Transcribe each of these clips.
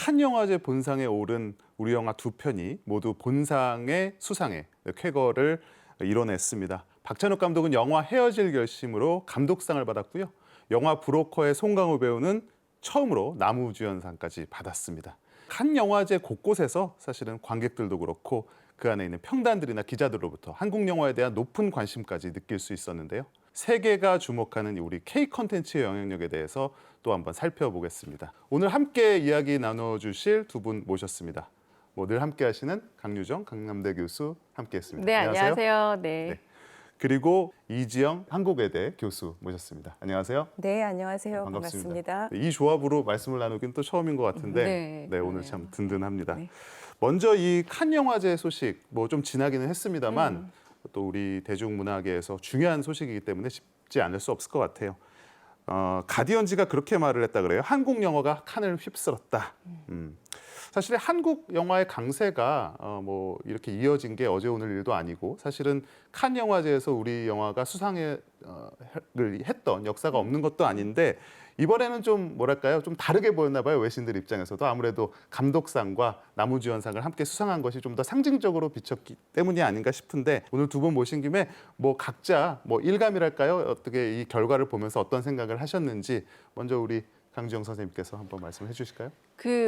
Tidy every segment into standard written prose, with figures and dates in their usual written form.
칸 영화제 본상에 오른 우리 영화 두 편이 모두 본상의 수상에 쾌거를 이뤄냈습니다. 박찬욱 감독은 영화 헤어질 결심으로 감독상을 받았고요. 영화 브로커의 송강호 배우는 처음으로 남우주연상까지 받았습니다. 칸 영화제 곳곳에서 사실은 관객들도 그렇고 그 안에 있는 평단들이나 기자들로부터 한국 영화에 대한 높은 관심까지 느낄 수 있었는데요. 세계가 주목하는 우리 K 콘텐츠의 영향력에 대해서 또 한번 살펴보겠습니다. 오늘 함께 이야기 나눠주실 두 분 모셨습니다. 늘 함께 하시는 강유정 강남대 교수 함께했습니다. 네, 안녕하세요. 네. 그리고 이지영 한국외대 교수 모셨습니다. 안녕하세요. 네, 안녕하세요. 반갑습니다. 이 조합으로 말씀을 나누긴 또 처음인 것 같은데 네, 오늘 참 든든합니다. 네. 먼저 이 칸 영화제 소식 좀 지나기는 했습니다만 또 우리 대중문화계에서 중요한 소식이기 때문에 짚지 않을 수 없을 것 같아요. 가디언지가 그렇게 말을 했다 그래요. 한국 영화가 칸을 휩쓸었다. 사실 한국 영화의 강세가 이렇게 이어진 게 어제 오늘 일도 아니고 사실은 칸 영화제에서 우리 영화가 수상을 했던 역사가 없는 것도 아닌데 이번에는 좀 뭐랄까요? 좀 다르게 보였나 봐요. 외신들 입장에서도 아무래도 감독상과 남우주연상을 함께 수상한 것이 좀 더 상징적으로 비쳤기 때문이 아닌가 싶은데 오늘 두 분 모신 김에 각자 일감이랄까요? 어떻게 이 결과를 보면서 어떤 생각을 하셨는지 먼저 우리 강지영 선생님께서 한번 말씀해 주실까요?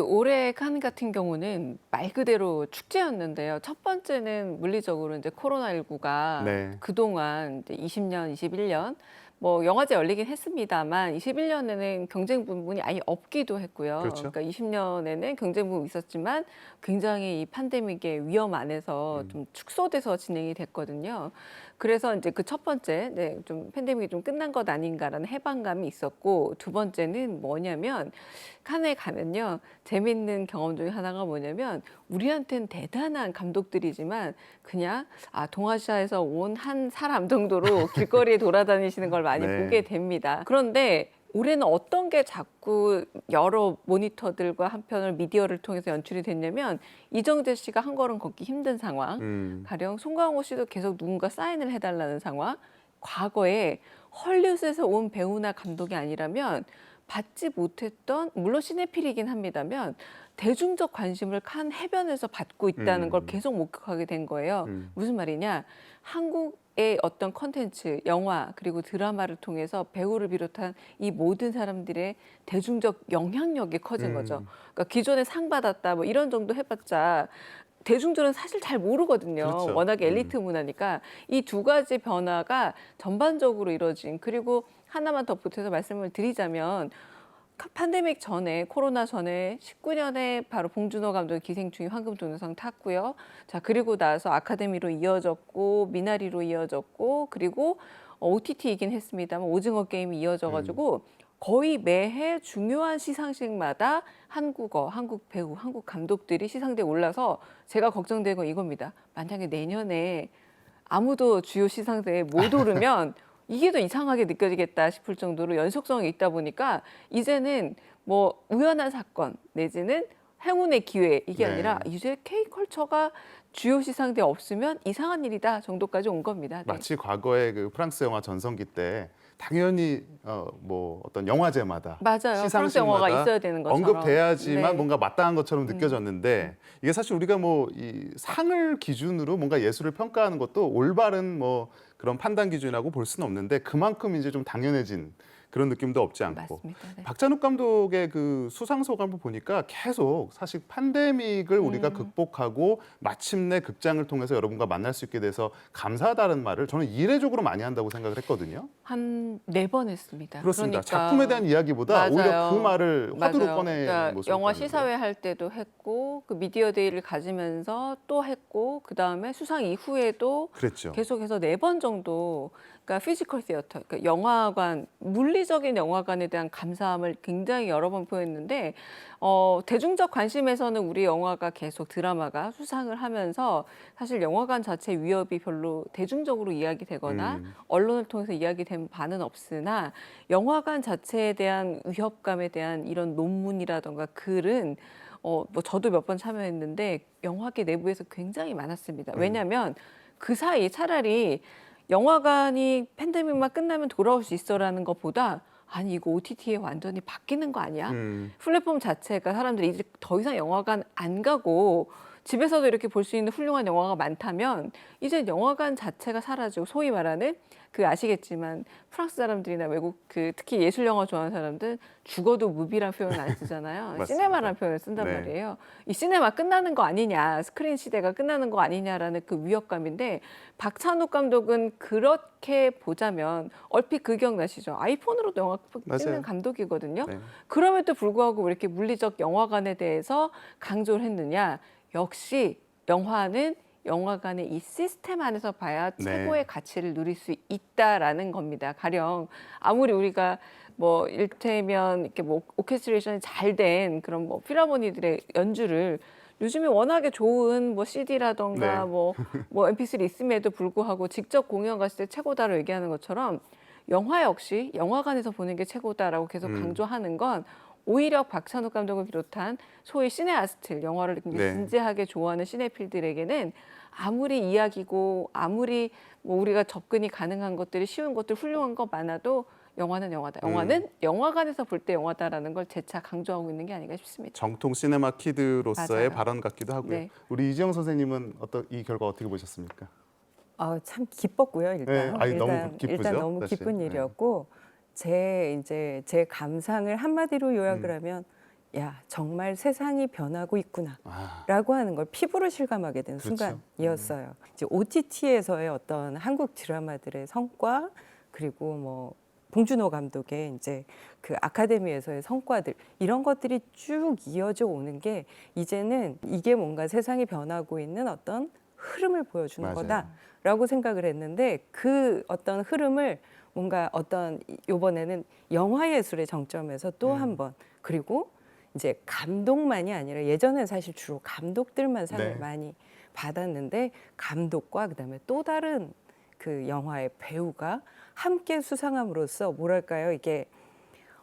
올해 칸 같은 경우는 말 그대로 축제였는데요. 첫 번째는 물리적으로 이제 코로나19가 네. 그동안 이제 20년, 21년 영화제 열리긴 했습니다만 21년에는 경쟁 부분이 아예 없기도 했고요. 그렇죠. 그러니까 20년에는 경쟁 부분이 있었지만 굉장히 이 팬데믹의 위험 안에서 좀 축소돼서 진행이 됐거든요. 그래서 이제 그 첫 번째, 좀 팬데믹이 좀 끝난 것 아닌가라는 해방감이 있었고 두 번째는 뭐냐면 칸에 가면요. 재밌는 경험 중에 하나가 뭐냐면 우리한테는 대단한 감독들이지만 그냥 동아시아에서 온 한 사람 정도로 길거리에 돌아다니시는 걸 많이 네. 보게 됩니다. 그런데 올해는 어떤 게 자꾸 여러 모니터들과 한편을 미디어를 통해서 연출이 됐냐면 이정재 씨가 한 걸음 걷기 힘든 상황, 가령 송강호 씨도 계속 누군가 사인을 해달라는 상황, 과거에 헐리우드에서 온 배우나 감독이 아니라면 받지 못했던, 물론 시네필이긴 합니다만 대중적 관심을 칸 해변에서 받고 있다는 걸 계속 목격하게 된 거예요. 무슨 말이냐? 한국의 어떤 컨텐츠, 영화 그리고 드라마를 통해서 배우를 비롯한 이 모든 사람들의 대중적 영향력이 커진 거죠. 그러니까 기존에 상 받았다 이런 정도 해봤자 대중들은 사실 잘 모르거든요. 그렇죠. 워낙에 엘리트 문화니까 이 두 가지 변화가 전반적으로 이뤄진, 그리고 하나만 덧붙여서 말씀을 드리자면 팬데믹 전에, 코로나 전에 19년에 바로 봉준호 감독의 기생충이 황금도노상 탔고요. 자, 그리고 나서 아카데미로 이어졌고 미나리로 이어졌고 그리고 OTT이긴 했습니다만 오징어 게임이 이어져가지고 거의 매해 중요한 시상식마다 한국어, 한국 배우, 한국 감독들이 시상대에 올라서 제가 걱정되는 건 이겁니다. 만약에 내년에 아무도 주요 시상대에 못 오르면 이게 더 이상하게 느껴지겠다 싶을 정도로 연속성이 있다 보니까 이제는 우연한 사건 내지는 행운의 기회 이게 아니라 이제 K컬처가 주요 시상대에 없으면 이상한 일이다 정도까지 온 겁니다. 네. 마치 과거에 그 프랑스 영화 전성기 때 당연히 어떤 영화제마다 맞아요. 프랑스 영화가 있어야 되는 것처럼 언급돼야지만 네. 뭔가 마땅한 것처럼 느껴졌는데 이게 사실 우리가 이 상을 기준으로 뭔가 예술을 평가하는 것도 올바른 그런 판단 기준이라고 볼 수는 없는데 그만큼 이제 좀 당연해진 그런 느낌도 없지 않고. 맞습니다. 네. 박찬욱 감독의 그 수상 소감을 보니까 계속 사실 팬데믹을 우리가 극복하고 마침내 극장을 통해서 여러분과 만날 수 있게 돼서 감사하다는 말을 저는 이례적으로 많이 한다고 생각을 했거든요. 한 4번 했습니다. 그렇습니다. 그러니까 작품에 대한 이야기보다 오히려 맞아요. 그 말을 화두로 맞아요. 꺼내는 그러니까 모습을 영화 보였는데. 시사회 할 때도 했고 그 미디어 데이를 가지면서 또 했고 그다음에 수상 이후에도 그랬죠. 계속해서 4번 정도, 그러니까 피지컬 시어터, 그러니까 영화관, 물리적인 영화관에 대한 감사함을 굉장히 여러 번 표했는데 대중적 관심에서는 우리 영화가 계속 드라마가 수상을 하면서 사실 영화관 자체 위협이 별로 대중적으로 이야기되거나 언론을 통해서 이야기된 바는 없으나 영화관 자체에 대한 위협감에 대한 이런 논문이라던가 글은 저도 몇 번 참여했는데 영화계 내부에서 굉장히 많았습니다. 왜냐하면 그 사이 차라리 영화관이 팬데믹만 끝나면 돌아올 수 있어라는 것보다 아니 이거 OTT에 완전히 바뀌는 거 아니야? 음. 플랫폼 자체가 사람들이 이제 더 이상 영화관 안 가고 집에서도 이렇게 볼 수 있는 훌륭한 영화가 많다면 이제 영화관 자체가 사라지고 소위 말하는 그 아시겠지만 프랑스 사람들이나 외국 그 특히 예술 영화 좋아하는 사람들 죽어도 무비란 표현을 안 쓰잖아요. 맞습니다. 시네마라는 표현을 쓴단 네. 말이에요. 이 시네마 끝나는 거 아니냐, 스크린 시대가 끝나는 거 아니냐라는 그 위협감인데 박찬욱 감독은 그렇게 보자면 얼핏 그 기억나시죠? 아이폰으로도 영화 맞아요. 찍는 감독이거든요. 네. 그럼에도 불구하고 왜 이렇게 물리적 영화관에 대해서 강조를 했느냐? 역시 영화는 영화관의 이 시스템 안에서 봐야 네. 최고의 가치를 누릴 수 있다라는 겁니다. 가령 아무리 우리가 뭐 일테면 이렇게 뭐 오케스트레이션이 잘 된 그런 뭐 필하모니들의 연주를 요즘에 워낙에 좋은 뭐 CD라던가 네. 뭐 MP3 있음에도 불구하고 직접 공연 갔을 때 최고다라고 얘기하는 것처럼 영화 역시 영화관에서 보는 게 최고다라고 계속 강조하는 건 오히려 박찬욱 감독을 비롯한 소위 시네아스트, 영화를 굉장히 네. 진지하게 좋아하는 시네필들에게는 아무리 이야기고 아무리 뭐 우리가 접근이 가능한 것들이 쉬운 것들 훌륭한 것 많아도 영화는 영화다. 영화는 영화관에서 볼 때 영화다라는 걸 재차 강조하고 있는 게 아닌가 싶습니다. 정통 시네마 키드로서의 맞아요. 발언 같기도 하고요. 네. 우리 이지영 선생님은 이 결과 어떻게 보셨습니까? 참 기뻤고요. 네, 아니, 너무 기쁘죠, 일단 너무 사실. 기쁜 네. 일이었고 제 감상을 한마디로 요약을 하면 야 정말 세상이 변하고 있구나라고 하는 걸 피부로 실감하게 된 그렇죠. 순간이었어요. 이제 OTT에서의 어떤 한국 드라마들의 성과 그리고 뭐 봉준호 감독의 이제 그 아카데미에서의 성과들 이런 것들이 쭉 이어져 오는 게 이제는 이게 뭔가 세상이 변하고 있는 어떤 흐름을 보여주는 맞아요. 거다라고 생각을 했는데 그 어떤 흐름을 뭔가 어떤 이번에는 영화 예술의 정점에서 또 한 번 그리고 이제 감독만이 아니라 예전엔 사실 주로 감독들만 상을 네. 많이 받았는데 감독과 그다음에 또 다른 그 영화의 배우가 함께 수상함으로써 뭐랄까요 이게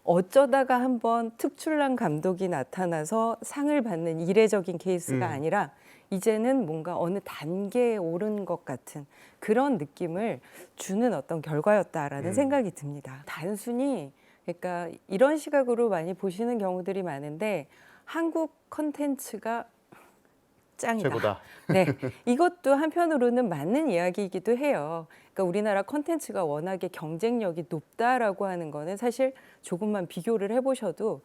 어쩌다가 한번 특출난 감독이 나타나서 상을 받는 이례적인 케이스가 아니라 이제는 뭔가 어느 단계에 오른 것 같은 그런 느낌을 주는 어떤 결과였다라는 생각이 듭니다. 단순히 그러니까 이런 시각으로 많이 보시는 경우들이 많은데 한국 컨텐츠가 짱이다. 최고다. 네, 이것도 한편으로는 맞는 이야기이기도 해요. 그러니까 우리나라 컨텐츠가 워낙에 경쟁력이 높다라고 하는 거는 사실 조금만 비교를 해보셔도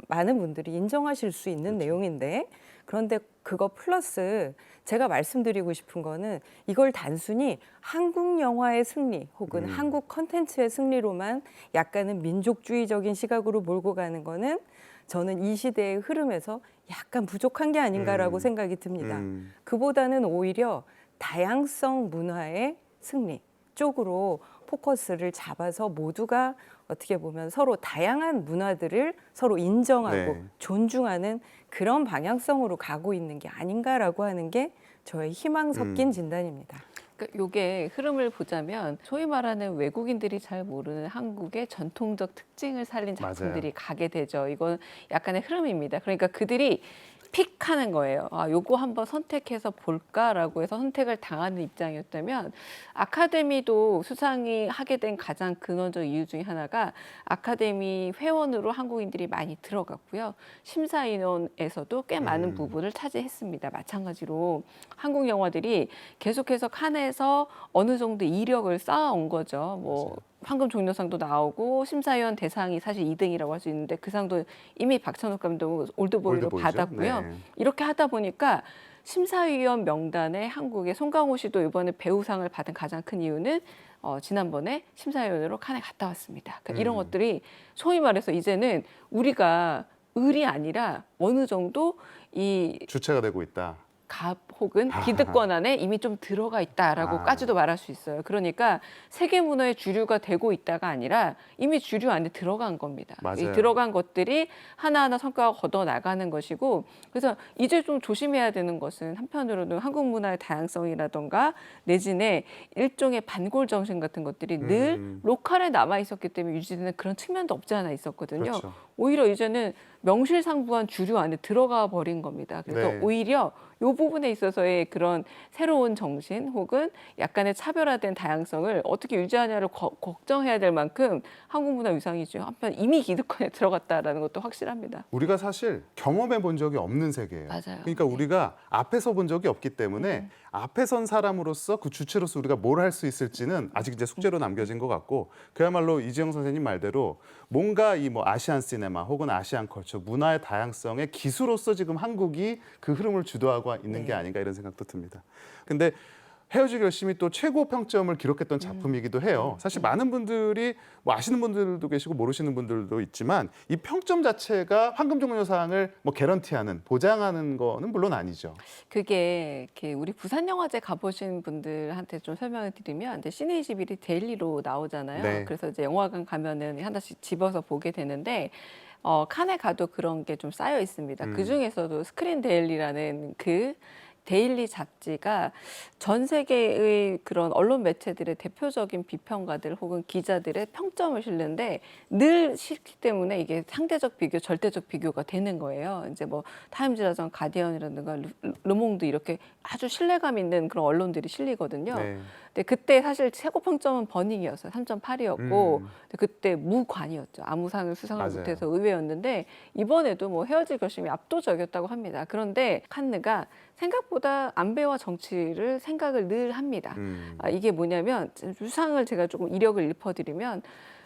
많은 분들이 인정하실 수 있는 내용인데 그런데 그거 플러스 제가 말씀드리고 싶은 거는 이걸 단순히 한국 영화의 승리 혹은 한국 컨텐츠의 승리로만 약간은 민족주의적인 시각으로 몰고 가는 거는 저는 이 시대의 흐름에서 약간 부족한 게 아닌가라고 생각이 듭니다. 그보다는 오히려 다양성 문화의 승리 쪽으로 포커스를 잡아서 모두가 어떻게 보면 서로 다양한 문화들을 서로 인정하고 네. 존중하는 그런 방향성으로 가고 있는 게 아닌가라고 하는 게 저의 희망 섞인 진단입니다. 그러니까 요게 흐름을 보자면 소위 말하는 외국인들이 잘 모르는 한국의 전통적 특징을 살린 작품들이 가게 되죠. 이건 약간의 흐름입니다. 그러니까 그들이 픽하는 거예요. 아, 요거 한번 선택해서 볼까라고 해서 선택을 당하는 입장이었다면 아카데미도 수상이 하게 된 가장 근원적 이유 중에 하나가 아카데미 회원으로 한국인들이 많이 들어갔고요. 심사인원에서도 꽤 많은 부분을 차지했습니다. 마찬가지로 한국 영화들이 계속해서 칸에서 어느 정도 이력을 쌓아온 거죠. 뭐 황금 종려상도 나오고 심사위원 대상이 사실 2등이라고 할 수 있는데 그 상도 이미 박찬욱 감독 올드보이로 올드보이죠. 받았고요. 네. 이렇게 하다 보니까 심사위원 명단에 한국의 송강호 씨도 이번에 배우상을 받은 가장 큰 이유는 지난번에 심사위원으로 칸에 갔다 왔습니다. 그러니까 이런 것들이 소위 말해서 이제는 우리가 을이 아니라 어느 정도 이 주체가 되고 있다. 갑 혹은 기득권 안에 이미 좀 들어가 있다라고까지도 말할 수 있어요. 그러니까 세계 문화의 주류가 되고 있다가 아니라 이미 주류 안에 들어간 겁니다. 이 맞아요. 들어간 것들이 하나하나 성과가 걷어 나가는 것이고 그래서 이제 좀 조심해야 되는 것은 한편으로는 한국 문화의 다양성이라던가 내지는 일종의 반골 정신 같은 것들이 늘 로컬에 남아 있었기 때문에 유지되는 그런 측면도 없지 않아 있었거든요. 그렇죠. 오히려 이제는 명실상부한 주류 안에 들어가 버린 겁니다. 그래서 네. 오히려 이 부분에 있어서의 그런 새로운 정신 혹은 약간의 차별화된 다양성을 어떻게 유지하냐를 걱정해야 될 만큼 한국 문화 위상이죠. 한편 이미 기득권에 들어갔다라는 것도 확실합니다. 우리가 사실 경험해 본 적이 없는 세계예요. 맞아요. 그러니까 네. 우리가 앞에 서 본 적이 없기 때문에 앞에 선 사람으로서 그 주체로서 우리가 뭘 할 수 있을지는 아직 이제 숙제로 남겨진 것 같고, 그야말로 이지영 선생님 말대로 뭔가 이 뭐 아시안 시네마 혹은 아시안 컬처 문화의 다양성의 기수로서 지금 한국이 그 흐름을 주도하고 있는 네. 게 아닌가 이런 생각도 듭니다. 근데 헤어지기 열심히 또 최고 평점을 기록했던 작품이기도 해요. 사실 많은 분들이 뭐 아시는 분들도 계시고 모르시는 분들도 있지만 이 평점 자체가 황금종려상을 뭐 개런티하는 보장하는 거는 물론 아니죠. 그게 이렇게 우리 부산영화제 가보신 분들한테 좀 설명을 드리면 이제 시네21이 데일리로 나오잖아요. 네. 그래서 이제 영화관 가면은 하나씩 집어서 보게 되는데 칸에 가도 그런 게 좀 쌓여 있습니다. 그 중에서도 스크린 데일리라는 그 데일리 잡지가 전 세계의 그런 언론 매체들의 대표적인 비평가들 혹은 기자들의 평점을 실는데 늘 싫기 때문에 이게 상대적 비교, 절대적 비교가 되는 거예요. 이제 뭐 타임즈라든가 가디언이라든가 르몽드 이렇게 아주 신뢰감 있는 그런 언론들이 실리거든요. 네. 근데 그때 사실 최고 평점은 버닝이었어요. 3.8이었고 그때 무관이었죠. 아무 상을 수상을 맞아요. 못해서 의외였는데 이번에도 뭐 헤어질 결심이 압도적이었다고 합니다. 그런데 칸느가 생각보다 안배와 정치를 생각을 늘 합니다. 이게 뭐냐면 수상을 제가 조금 이력을 읊어드리면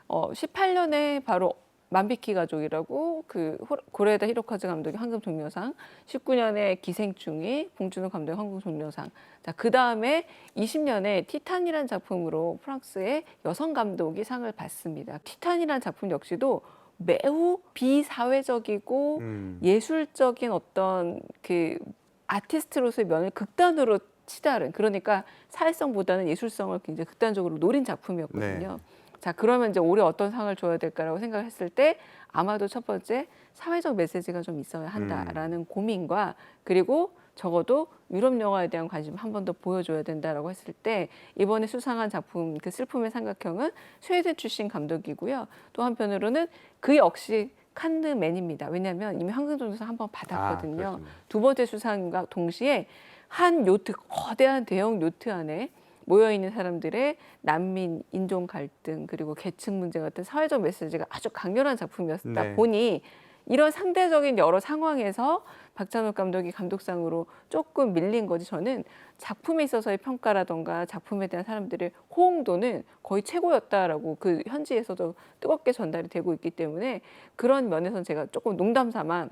18년에 바로 만비키 가족이라고 그 고레에다 히로카즈 감독이 황금종려상, 19년에 기생충이 봉준호 감독이 황금종려상. 자, 그 다음에 20년에 티탄이라는 작품으로 프랑스의 여성 감독이 상을 받습니다. 티탄이라는 작품 역시도 매우 비사회적이고 예술적인 어떤 그 아티스트로서의 면을 극단으로 치달은, 그러니까 사회성보다는 예술성을 굉장히 극단적으로 노린 작품이었거든요. 네. 자, 그러면 이제 올해 어떤 상을 줘야 될까라고 생각했을 때 아마도 첫 번째 사회적 메시지가 좀 있어야 한다라는 고민과, 그리고 적어도 유럽 영화에 대한 관심을 한 번 더 보여줘야 된다라고 했을 때 이번에 수상한 작품 그 슬픔의 삼각형은 스웨덴 출신 감독이고요. 또 한편으로는 그 역시 칸느맨입니다. 왜냐하면 이미 황금종려상 한 번 받았거든요. 그렇군요. 두 번째 수상과 동시에 한 요트, 거대한 대형 요트 안에 모여있는 사람들의 난민, 인종 갈등, 그리고 계층 문제 같은 사회적 메시지가 아주 강렬한 작품이었다 네. 보니 이런 상대적인 여러 상황에서 박찬욱 감독이 감독상으로 조금 밀린 거지, 저는 작품에 있어서의 평가라던가 작품에 대한 사람들의 호응도는 거의 최고였다라고 그 현지에서도 뜨겁게 전달이 되고 있기 때문에 그런 면에서는 제가 조금 농담 삼아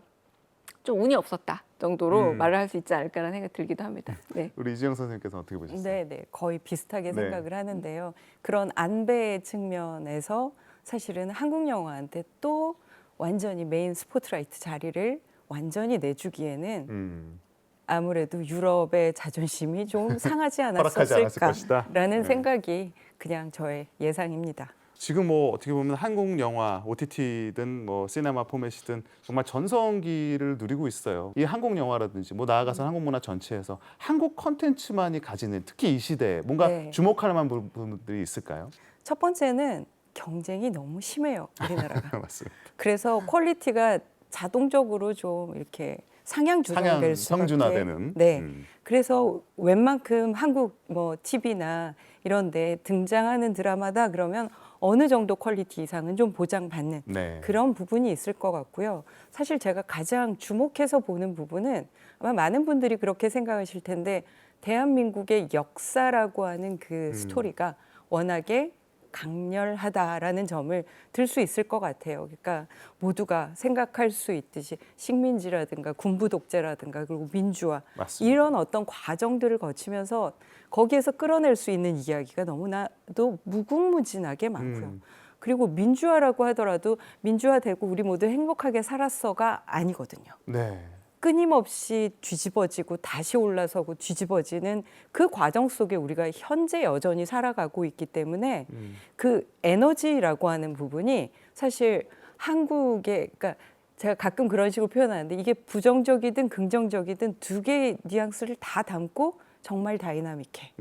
좀 운이 없었다 정도로 말을 할 수 있지 않을까라는 생각이 들기도 합니다. 네. 우리 이지영 선생님께서 어떻게 보셨어요? 네, 거의 비슷하게 네. 생각을 하는데요. 그런 안배 측면에서 사실은 한국 영화한테 또 완전히 메인 스포트라이트 자리를 완전히 내주기에는 아무래도 유럽의 자존심이 좀 상하지 허락하지 않았을 것이다. 않았었을까라는 네. 생각이 그냥 저의 예상입니다. 지금 뭐 어떻게 보면 한국 영화 OTT든 뭐 시네마 포맷이든 정말 전성기를 누리고 있어요. 이 한국 영화라든지 뭐 나아가서 한국 문화 전체에서 한국 컨텐츠만이 가지는, 특히 이 시대에 뭔가 네. 주목할 만한 부분들이 있을까요? 첫 번째는 경쟁이 너무 심해요, 우리나라가. 맞습니다. 그래서 퀄리티가 자동적으로 좀 이렇게 상향 조정될 수밖에. 성준화되는. 네. 그래서 웬만큼 한국 뭐 TV나 이런데 등장하는 드라마다 그러면 어느 정도 퀄리티 이상은 좀 보장받는 네. 그런 부분이 있을 것 같고요. 사실 제가 가장 주목해서 보는 부분은 아마 많은 분들이 그렇게 생각하실 텐데 대한민국의 역사라고 하는 그 스토리가 워낙에 강렬하다라는 점을 들 수 있을 것 같아요. 그러니까 모두가 생각할 수 있듯이 식민지라든가 군부 독재라든가 그리고 민주화 맞습니다. 이런 어떤 과정들을 거치면서 거기에서 끌어낼 수 있는 이야기가 너무나도 무궁무진하게 많고요. 그리고 민주화라고 하더라도 민주화되고 우리 모두 행복하게 살았어가 아니거든요. 네. 끊임없이 뒤집어지고 다시 올라서고 뒤집어지는 그 과정 속에 우리가 현재 여전히 살아가고 있기 때문에 그 에너지라고 하는 부분이 사실 한국의, 그러니까 제가 가끔 그런 식으로 표현하는데 이게 부정적이든 긍정적이든 두 개의 뉘앙스를 다 담고 정말 다이나믹해.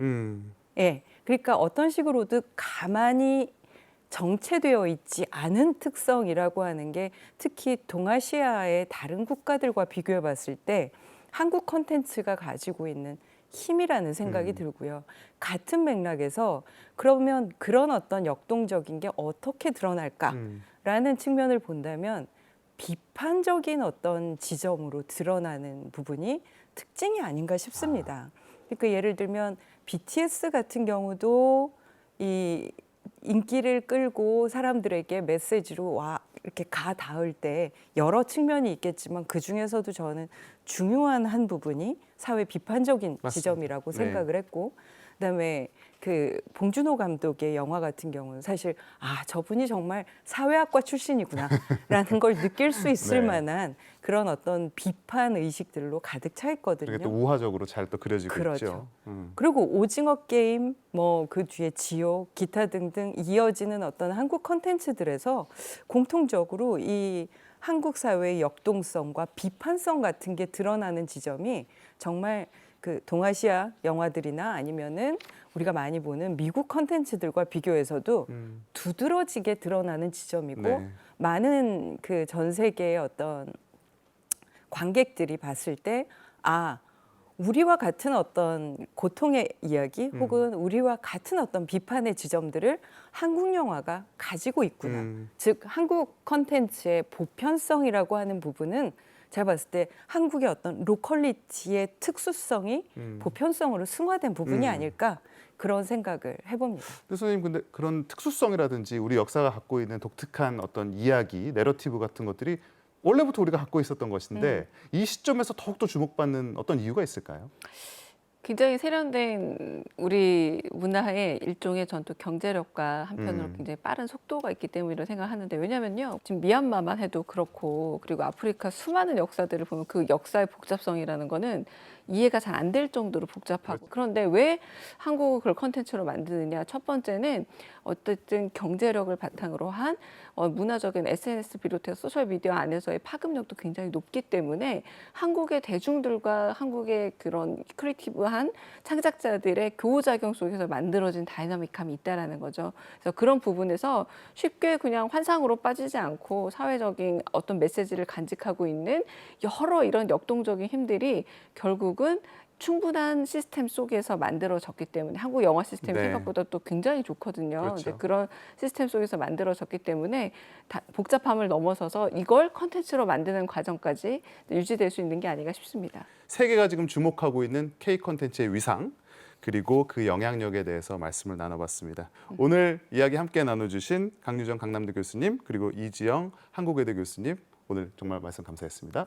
예. 그러니까 어떤 식으로든 가만히 정체되어 있지 않은 특성이라고 하는 게 특히 동아시아의 다른 국가들과 비교해 봤을 때 한국 콘텐츠가 가지고 있는 힘이라는 생각이 들고요. 같은 맥락에서 그러면 그런 어떤 역동적인 게 어떻게 드러날까라는 측면을 본다면 비판적인 어떤 지점으로 드러나는 부분이 특징이 아닌가 싶습니다. 그러니까 예를 들면 BTS 같은 경우도 이 인기를 끌고 사람들에게 메시지로 와 이렇게 가 닿을 때 여러 측면이 있겠지만 그 중에서도 저는 중요한 한 부분이 사회 비판적인 맞습니다. 지점이라고 네. 생각을 했고, 그다음에 그 봉준호 감독의 영화 같은 경우는 사실 저분이 정말 사회학과 출신이구나라는 걸 느낄 수 있을 네. 만한 그런 어떤 비판 의식들로 가득 차 있거든요. 이게 또 우화적으로 잘 또 그려지고 그렇죠. 있죠. 그리고 오징어 게임, 뭐 그 뒤에 지옥, 기타 등등 이어지는 어떤 한국 컨텐츠들에서 공통적으로 이 한국 사회의 역동성과 비판성 같은 게 드러나는 지점이 정말 그 동아시아 영화들이나 아니면은 우리가 많이 보는 미국 컨텐츠들과 비교해서도 두드러지게 드러나는 지점이고 네. 많은 그 전 세계의 어떤 관객들이 봤을 때 우리와 같은 어떤 고통의 이야기 혹은 우리와 같은 어떤 비판의 지점들을 한국 영화가 가지고 있구나. 즉 한국 컨텐츠의 보편성이라고 하는 부분은 제가 봤을 때 한국의 어떤 로컬리티의 특수성이 보편성으로 승화된 부분이 아닐까 그런 생각을 해봅니다. 근데 선생님 근데 그런 특수성이라든지 우리 역사가 갖고 있는 독특한 어떤 이야기, 내러티브 같은 것들이 원래부터 우리가 갖고 있었던 것인데 이 시점에서 더욱더 주목받는 어떤 이유가 있을까요? 굉장히 세련된 우리 문화의 일종의 전통 경제력과 한편으로 굉장히 빠른 속도가 있기 때문이라고 생각하는데, 왜냐면요 지금 미얀마만 해도 그렇고 그리고 아프리카 수많은 역사들을 보면 그 역사의 복잡성이라는 거는 이해가 잘 안 될 정도로 복잡하고, 그런데 왜 한국을 그걸 컨텐츠로 만드느냐. 첫 번째는 어쨌든 경제력을 바탕으로 한 문화적인 SNS 비롯해서 소셜미디어 안에서의 파급력도 굉장히 높기 때문에 한국의 대중들과 한국의 그런 크리에이티브한 창작자들의 교우작용 속에서 만들어진 다이나믹함이 있다라는 거죠. 그래서 그런 부분에서 쉽게 그냥 환상으로 빠지지 않고 사회적인 어떤 메시지를 간직하고 있는 여러 이런 역동적인 힘들이 결국은 충분한 시스템 속에서 만들어졌기 때문에, 한국 영화 시스템이 네. 생각보다 또 굉장히 좋거든요. 그렇죠. 이제 그런 시스템 속에서 만들어졌기 때문에 복잡함을 넘어서서 이걸 컨텐츠로 만드는 과정까지 유지될 수 있는 게 아닌가 싶습니다. 세계가 지금 주목하고 있는 K 콘텐츠의 위상 그리고 그 영향력에 대해서 말씀을 나눠봤습니다. 오늘 이야기 함께 나눠주신 강유정 강남대 교수님 그리고 이지영 한국외대 교수님 오늘 정말 말씀 감사했습니다.